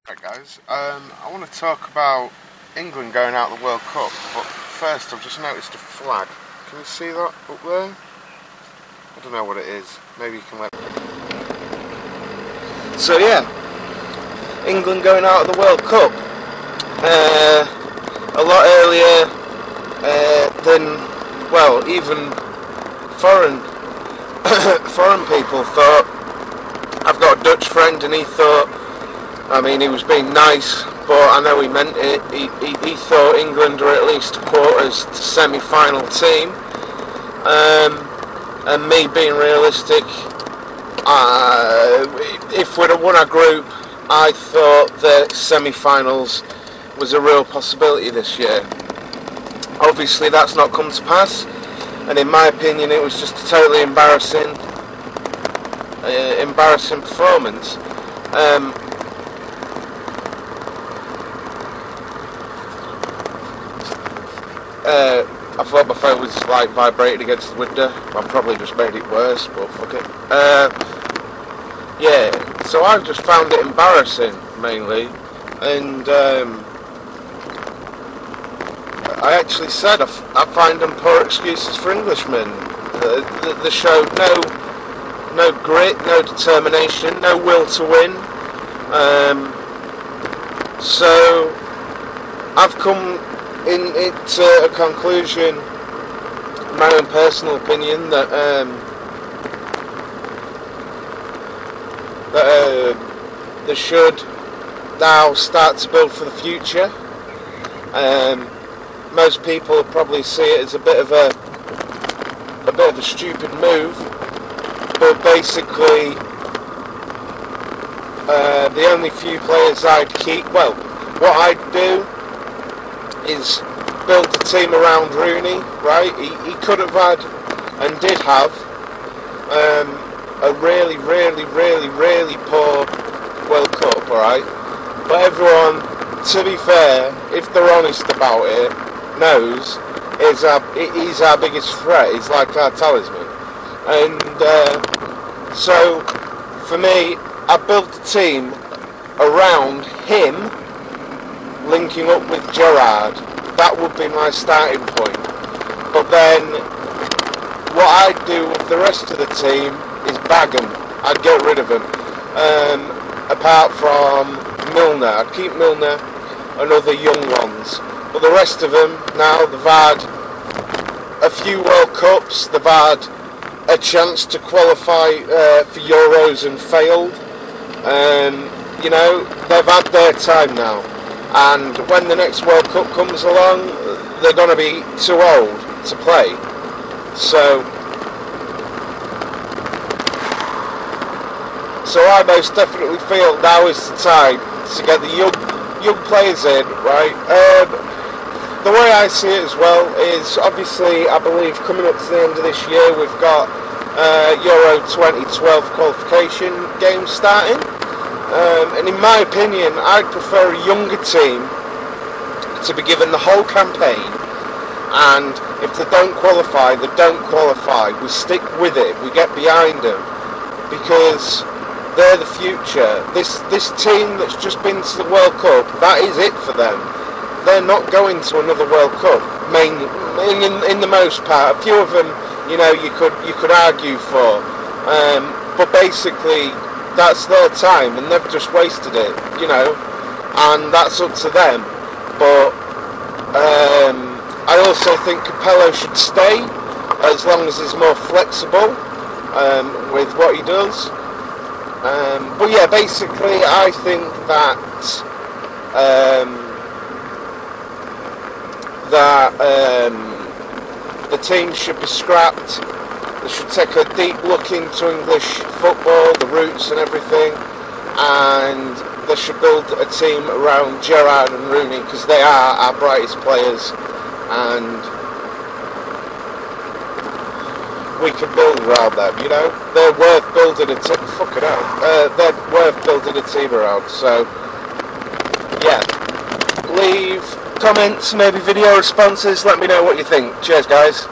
Right guys, I want to talk about England going out of the World Cup, but first I've just noticed a flag. Can you see that up there? I don't know what it is, maybe you can let me. So yeah, England going out of the World Cup a lot earlier than, well, even foreign people thought. I've got a Dutch friend and he thought, I mean, he was being nice, but I know he meant it. He thought England were at least quarters to semi-final team. And me being realistic, if we'd have won our group, I thought that semi-finals was a real possibility this year. Obviously, that's not come to pass, and in my opinion, it was just a totally embarrassing performance. I thought my phone was like vibrating against the window. I probably just made it worse, but fuck it. Yeah, so I've just found it embarrassing mainly, and I actually said I find them poor excuses for Englishmen. They showed no grit, no determination, no will to win. So I've come to a conclusion, my own personal opinion, that they should now start to build for the future. Most people probably see it as a bit of a stupid move, but basically the only few players I'd keep, well, what I'd do is build the team around Rooney, right? He could have had, and did have, a really poor World Cup, alright? But everyone, to be fair, if they're honest about it, knows he's our biggest threat. He's like our talisman. And so, for me, I built the team around him linking up with Gerrard. That would be my starting point. But then what I'd do with the rest of the team is bag them. I'd get rid of them. Apart from Milner, I'd keep Milner and other young ones. But the rest of them, now they've had a few World Cups, they've had a chance to qualify for Euros and failed. You know, they've had their time now. And when the next World Cup comes along, they're going to be too old to play. So I most definitely feel now is the time to get the young players in, right? The way I see it as well is, obviously, I believe coming up to the end of this year, we've got Euro 2012 qualification games starting. And in my opinion, I'd prefer a younger team to be given the whole campaign, and if they don't qualify, they don't qualify. We stick with it, we get behind them, because they're the future. This team that's just been to the World Cup, that is it for them. They're not going to another World Cup, mainly, in the most part. A few of them, you know, you could argue for, but basically, that's their time, and they've just wasted it, you know, and that's up to them. But I also think Capello should stay, as long as he's more flexible with what he does. But yeah, basically, I think that the team should be scrapped. They should take a deep look into English football, the roots and everything, and they should build a team around Gerrard and Rooney, because they are our brightest players, and we can build around them, you know. They're worth building a team. Fuck it out. They're worth building a team around. So yeah, leave comments, maybe video responses. Let me know what you think. Cheers, guys.